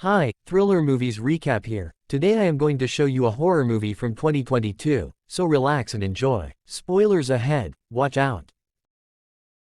Hi, Thriller Movies Recap here. Today I am going to show you a horror movie from 2022, so relax and enjoy. Spoilers ahead, watch out.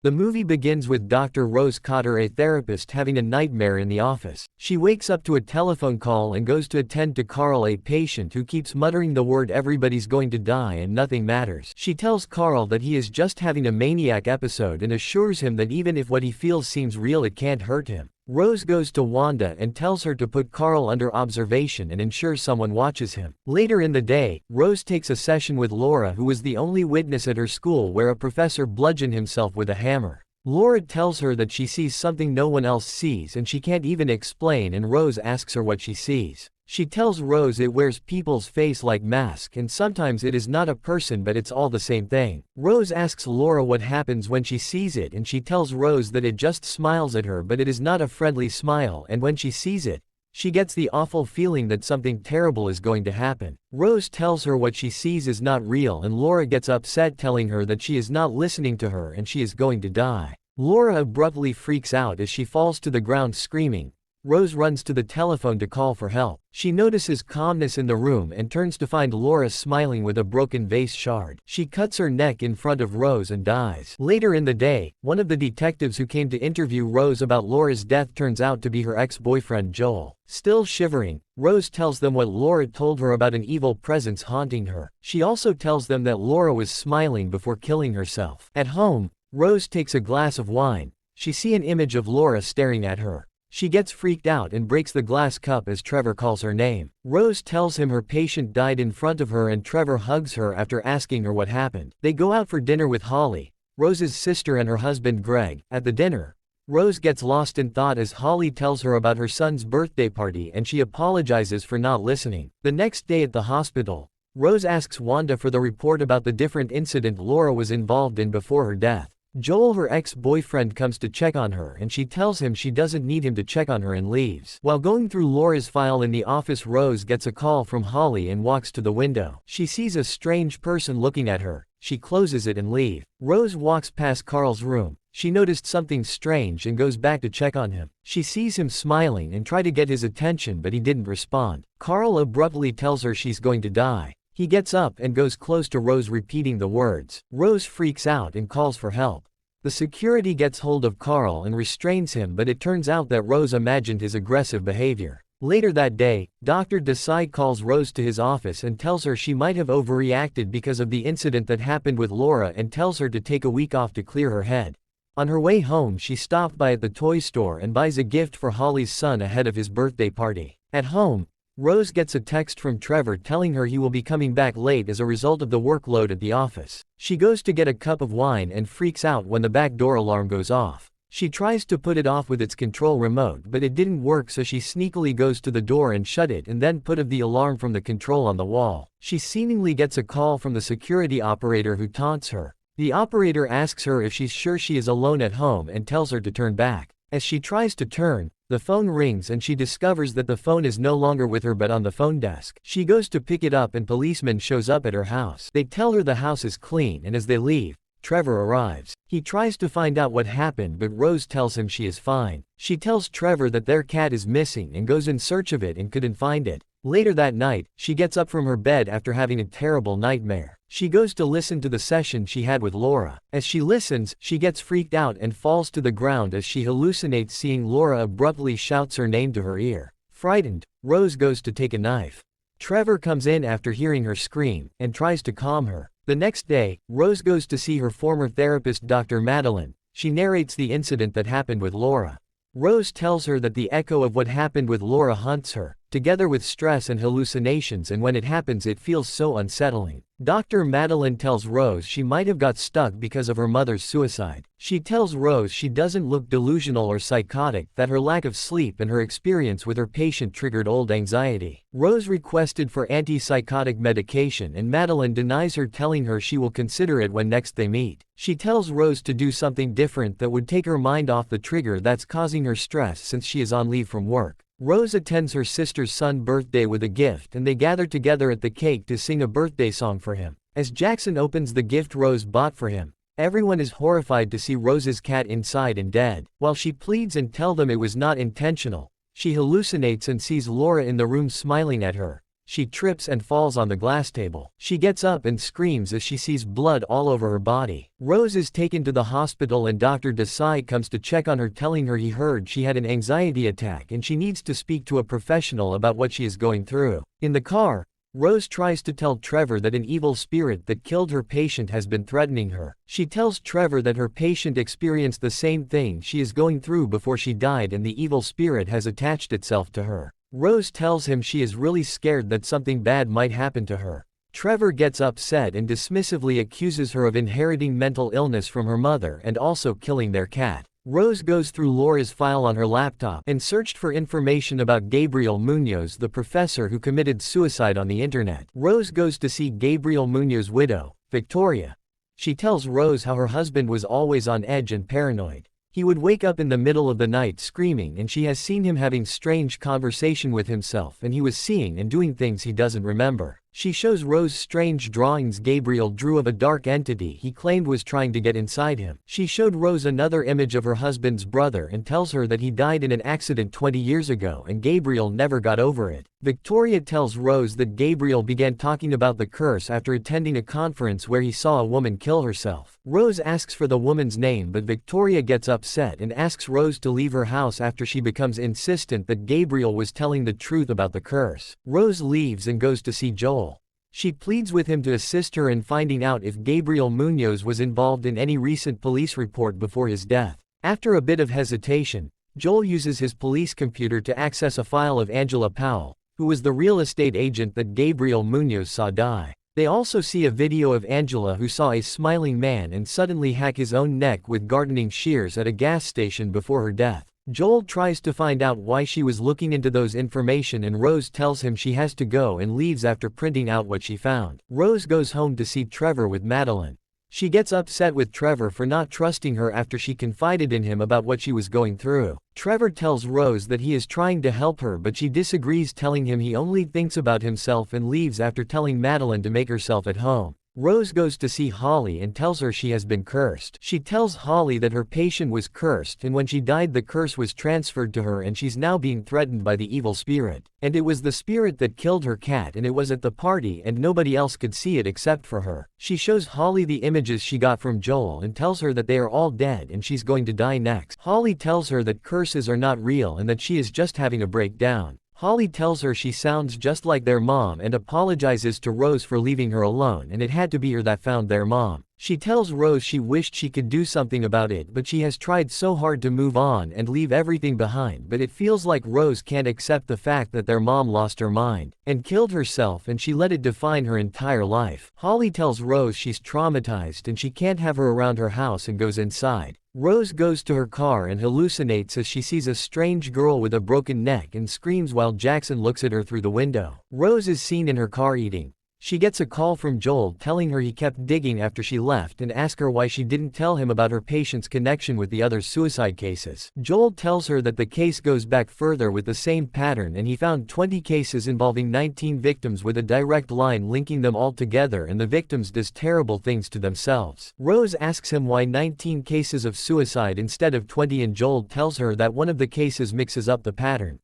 The movie begins with Dr. Rose Cotter, a therapist, having a nightmare in the office. She wakes up to a telephone call and goes to attend to Carl, a patient who keeps muttering the word "everybody's going to die and nothing matters." She tells Carl that he is just having a maniac episode and assures him that even if what he feels seems real, it can't hurt him. Rose goes to Wanda and tells her to put Carl under observation and ensure someone watches him. Later in the day, Rose takes a session with Laura, who was the only witness at her school where a professor bludgeoned himself with a hammer. Laura tells her that she sees something no one else sees and she can't even explain, and Rose asks her what she sees. She tells Rose it wears people's face like mask and sometimes it is not a person but it's all the same thing. Rose asks Laura what happens when she sees it and she tells Rose that it just smiles at her, but it is not a friendly smile, and when she sees it, she gets the awful feeling that something terrible is going to happen. Rose tells her what she sees is not real and Laura gets upset, telling her that she is not listening to her and she is going to die. Laura abruptly freaks out as she falls to the ground screaming. Rose runs to the telephone to call for help. She notices calmness in the room and turns to find Laura smiling with a broken vase shard. She cuts her neck in front of Rose and dies. Later in the day, one of the detectives who came to interview Rose about Laura's death turns out to be her ex-boyfriend Joel. Still shivering, Rose tells them what Laura told her about an evil presence haunting her. She also tells them that Laura was smiling before killing herself. At home, Rose takes a glass of wine. She sees an image of Laura staring at her. She gets freaked out and breaks the glass cup as Trevor calls her name. Rose tells him her patient died in front of her and Trevor hugs her after asking her what happened. They go out for dinner with Holly, Rose's sister, and her husband Greg. At the dinner, Rose gets lost in thought as Holly tells her about her son's birthday party and she apologizes for not listening. The next day at the hospital, Rose asks Wanda for the report about the different incident Laura was involved in before her death. Joel, her ex-boyfriend, comes to check on her and she tells him she doesn't need him to check on her and leaves. While going through Laura's file in the office, Rose gets a call from Holly and walks to the window. She sees a strange person looking at her. She closes it and leaves. Rose walks past Carl's room. She noticed something strange and goes back to check on him. She sees him smiling and try to get his attention, but he didn't respond. Carl abruptly tells her she's going to die. He gets up and goes close to Rose, repeating the words. Rose freaks out and calls for help. The security gets hold of Carl and restrains him, but it turns out that Rose imagined his aggressive behavior. Later that day, Dr. Desai calls Rose to his office and tells her she might have overreacted because of the incident that happened with Laura and tells her to take a week off to clear her head. On her way home, she stopped by at the toy store and buys a gift for Holly's son ahead of his birthday party. At home, Rose gets a text from Trevor telling her he will be coming back late as a result of the workload at the office. She goes to get a cup of wine and freaks out when the back door alarm goes off. She tries to put it off with its control remote, but it didn't work, so she sneakily goes to the door and shut it and then put the alarm from the control on the wall. She seemingly gets a call from the security operator who taunts her. The operator asks her if she's sure she is alone at home and tells her to turn back. As she tries to turn, the phone rings and she discovers that the phone is no longer with her but on the phone desk. She goes to pick it up and policeman shows up at her house. They tell her the house is clean, and as they leave, Trevor arrives. He tries to find out what happened, but Rose tells him she is fine. She tells Trevor that their cat is missing and goes in search of it and couldn't find it. Later that night, she gets up from her bed after having a terrible nightmare. She goes to listen to the session she had with Laura. As she listens, she gets freaked out and falls to the ground as she hallucinates seeing Laura abruptly shouts her name to her ear. Frightened, Rose goes to take a knife. Trevor comes in after hearing her scream and tries to calm her. The next day, Rose goes to see her former therapist, Dr. Madeline. She narrates the incident that happened with Laura. Rose tells her that the echo of what happened with Laura haunts her, together with stress and hallucinations, and when it happens it feels so unsettling. Dr. Madeline tells Rose she might have got stuck because of her mother's suicide. She tells Rose she doesn't look delusional or psychotic, that her lack of sleep and her experience with her patient triggered old anxiety. Rose requested for antipsychotic medication and Madeline denies her, telling her she will consider it when next they meet. She tells Rose to do something different that would take her mind off the trigger that's causing her stress since she is on leave from work. Rose attends her sister's son's birthday with a gift and they gather together at the cake to sing a birthday song for him. As Jackson opens the gift Rose bought for him, everyone is horrified to see Rose's cat inside and dead. While she pleads and tells them it was not intentional, She hallucinates and sees Laura in the room smiling at her. She trips and falls on the glass table. She gets up and screams as she sees blood all over her body. Rose is taken to the hospital and Dr. Desai comes to check on her, telling her he heard she had an anxiety attack and she needs to speak to a professional about what she is going through. In the car, Rose tries to tell Trevor that an evil spirit that killed her patient has been threatening her. She tells Trevor that her patient experienced the same thing she is going through before she died and the evil spirit has attached itself to her. Rose tells him she is really scared that something bad might happen to her. Trevor gets upset and dismissively accuses her of inheriting mental illness from her mother and also killing their cat. Rose goes through Laura's file on her laptop and searched for information about Gabriel Munoz, the professor who committed suicide on the internet. Rose goes to see Gabriel Munoz's widow, Victoria. She tells Rose how her husband was always on edge and paranoid. He would wake up in the middle of the night screaming, and she has seen him having strange conversation with himself, and he was seeing and doing things he doesn't remember. She shows Rose strange drawings Gabriel drew of a dark entity he claimed was trying to get inside him. She showed Rose another image of her husband's brother and tells her that he died in an accident 20 years ago and Gabriel never got over it. Victoria tells Rose that Gabriel began talking about the curse after attending a conference where he saw a woman kill herself. Rose asks for the woman's name, but Victoria gets upset and asks Rose to leave her house after she becomes insistent that Gabriel was telling the truth about the curse. Rose leaves and goes to see Joel. She pleads with him to assist her in finding out if Gabriel Munoz was involved in any recent police report before his death. After a bit of hesitation, Joel uses his police computer to access a file of Angela Powell, who was the real estate agent that Gabriel Munoz saw die. They also see a video of Angela who saw a smiling man and suddenly hack his own neck with gardening shears at a gas station before her death. Joel tries to find out why she was looking into those information and Rose tells him she has to go and leaves after printing out what she found. Rose goes home to see Trevor with Madeline. She gets upset with Trevor for not trusting her after she confided in him about what she was going through. Trevor tells Rose that he is trying to help her, but she disagrees, telling him he only thinks about himself, and leaves after telling Madeline to make herself at home. Rose goes to see Holly and tells her she has been cursed. She tells Holly that her patient was cursed and when she died the curse was transferred to her and she's now being threatened by the evil spirit. And it was the spirit that killed her cat and it was at the party and nobody else could see it except for her. She shows Holly the images she got from Joel and tells her that they are all dead and she's going to die next. Holly tells her that curses are not real and that she is just having a breakdown. Holly tells her she sounds just like their mom and apologizes to Rose for leaving her alone and it had to be her that found their mom. She tells Rose she wished she could do something about it, but she has tried so hard to move on and leave everything behind, but it feels like Rose can't accept the fact that their mom lost her mind and killed herself and she let it define her entire life. Holly tells Rose she's traumatized and she can't have her around her house and goes inside. Rose goes to her car and hallucinates as she sees a strange girl with a broken neck and screams while Jackson looks at her through the window. Rose is seen in her car eating. She gets a call from Joel telling her he kept digging after she left and asks her why she didn't tell him about her patient's connection with the other suicide cases. Joel tells her that the case goes back further with the same pattern and he found 20 cases involving 19 victims with a direct line linking them all together, and the victims does terrible things to themselves. Rose asks him why 19 cases of suicide instead of 20 and Joel tells her that one of the cases mixes up the pattern.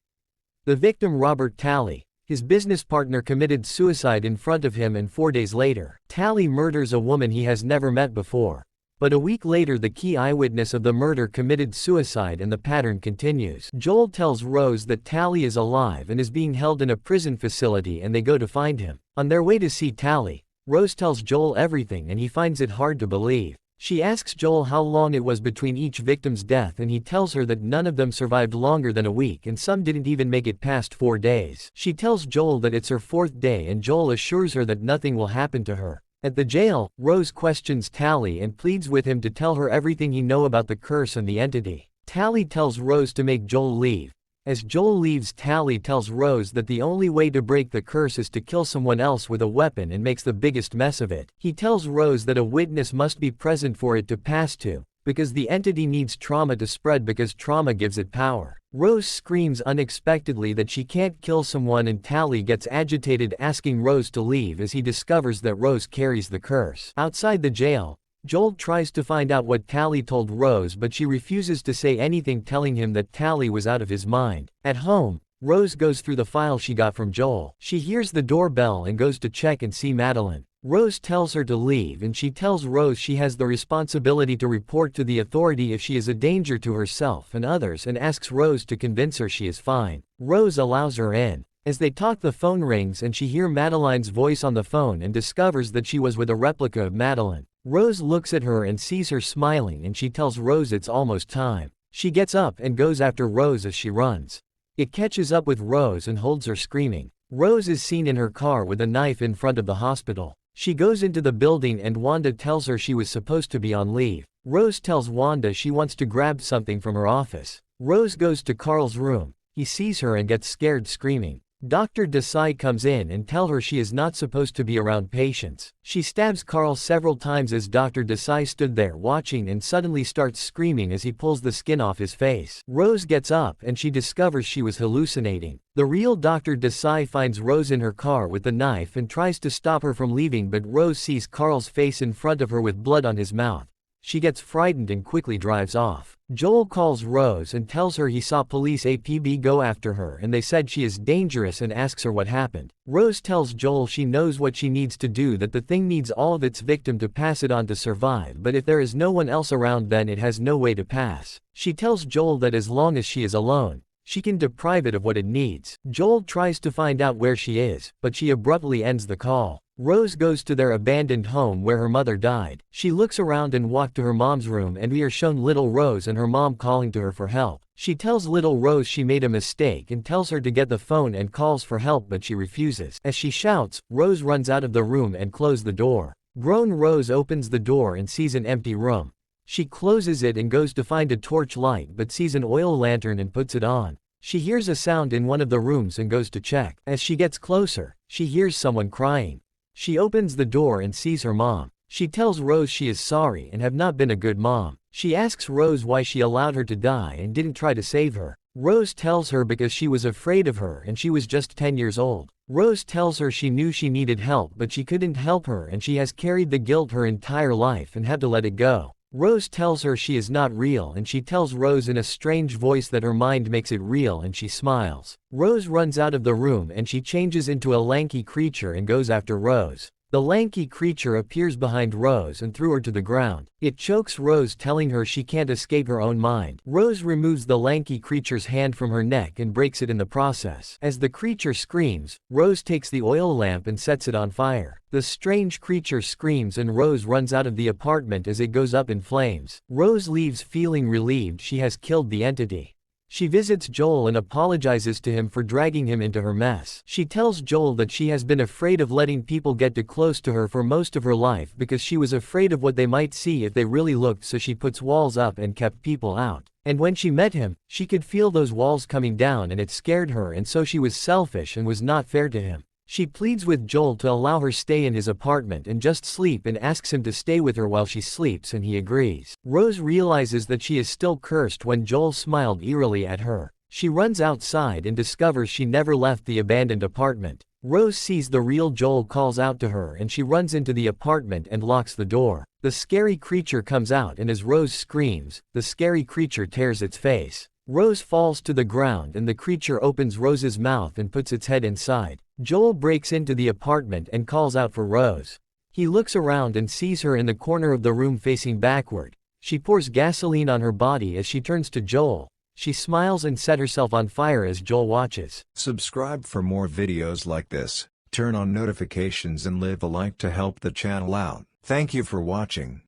The victim, Robert Talley, his business partner, committed suicide in front of him, and 4 days later, Talley murders a woman he has never met before. But a week later the key eyewitness of the murder committed suicide and the pattern continues. Joel tells Rose that Talley is alive and is being held in a prison facility and they go to find him. On their way to see Talley, Rose tells Joel everything and he finds it hard to believe. She asks Joel how long it was between each victim's death and he tells her that none of them survived longer than a week and some didn't even make it past 4 days. She tells Joel that it's her 4th day and Joel assures her that nothing will happen to her. At the jail, Rose questions Talley and pleads with him to tell her everything he knows about the curse and the entity. Talley tells Rose to make Joel leave. As Joel leaves, Talley tells Rose that the only way to break the curse is to kill someone else with a weapon and makes the biggest mess of it. He tells Rose that a witness must be present for it to pass to, because the entity needs trauma to spread because trauma gives it power. Rose screams unexpectedly that she can't kill someone and Talley gets agitated asking Rose to leave as he discovers that Rose carries the curse. Outside the jail, Joel tries to find out what Tally told Rose, but she refuses to say anything, telling him that Tally was out of his mind. At home, Rose goes through the file she got from Joel. She hears the doorbell and goes to check and see Madeline. Rose tells her to leave, and she tells Rose she has the responsibility to report to the authority if she is a danger to herself and others, and asks Rose to convince her she is fine. Rose allows her in. As they talk, the phone rings and she hears Madeline's voice on the phone and discovers that she was with a replica of Madeline. Rose looks at her and sees her smiling, and she tells Rose it's almost time. She gets up and goes after Rose as she runs. It catches up with Rose and holds her screaming. Rose is seen in her car with a knife in front of the hospital. She goes into the building and Wanda tells her she was supposed to be on leave. Rose tells Wanda she wants to grab something from her office. Rose goes to Carl's room. He sees her and gets scared, screaming. Dr. Desai comes in and tells her she is not supposed to be around patients. She stabs Carl several times as Dr. Desai stood there watching and suddenly starts screaming as he pulls the skin off his face. Rose gets up and she discovers she was hallucinating. The real Dr. Desai finds Rose in her car with the knife and tries to stop her from leaving, but Rose sees Carl's face in front of her with blood on his mouth. She gets frightened and quickly drives off. Joel calls Rose and tells her he saw police APB go after her and they said she is dangerous, and asks her what happened. Rose tells Joel she knows what she needs to do, that the thing needs all of its victim to pass it on to survive, but if there is no one else around then it has no way to pass. She tells Joel that as long as she is alone, she can deprive it of what it needs. Joel tries to find out where she is, but she abruptly ends the call. Rose goes to their abandoned home where her mother died. She looks around and walks to her mom's room, and we are shown little Rose and her mom calling to her for help. She tells little Rose she made a mistake and tells her to get the phone and calls for help, but she refuses. As she shouts, Rose runs out of the room and closes the door. Grown Rose opens the door and sees an empty room. She closes it and goes to find a torch light, but sees an oil lantern and puts it on. She hears a sound in one of the rooms and goes to check. As she gets closer, she hears someone crying. She opens the door and sees her mom. She tells Rose she is sorry and have not been a good mom. She asks Rose why she allowed her to die and didn't try to save her. Rose tells her because she was afraid of her and she was just 10 years old. Rose tells her she knew she needed help but she couldn't help her, and she has carried the guilt her entire life and had to let it go. Rose tells her she is not real, and she tells Rose in a strange voice that her mind makes it real, and she smiles. Rose runs out of the room and she changes into a lanky creature and goes after Rose. The lanky creature appears behind Rose and threw her to the ground. It chokes Rose, telling her she can't escape her own mind. Rose removes the lanky creature's hand from her neck and breaks it in the process. As the creature screams, Rose takes the oil lamp and sets it on fire. The strange creature screams and Rose runs out of the apartment as it goes up in flames. Rose leaves feeling relieved she has killed the entity. She visits Joel and apologizes to him for dragging him into her mess. She tells Joel that she has been afraid of letting people get too close to her for most of her life because she was afraid of what they might see if they really looked, so she puts walls up and kept people out. And when she met him, she could feel those walls coming down and it scared her, and so she was selfish and was not fair to him. She pleads with Joel to allow her stay in his apartment and just sleep, and asks him to stay with her while she sleeps, and he agrees. Rose realizes that she is still cursed when Joel smiled eerily at her. She runs outside and discovers she never left the abandoned apartment. Rose sees the real Joel calls out to her and she runs into the apartment and locks the door. The scary creature comes out, and as Rose screams, the scary creature tears its face. Rose falls to the ground and the creature opens Rose's mouth and puts its head inside. Joel breaks into the apartment and calls out for Rose. He looks around and sees her in the corner of the room facing backward. She pours gasoline on her body as she turns to Joel. She smiles and sets herself on fire as Joel watches. Subscribe for more videos like this, turn on notifications and leave a like to help the channel out. Thank you for watching.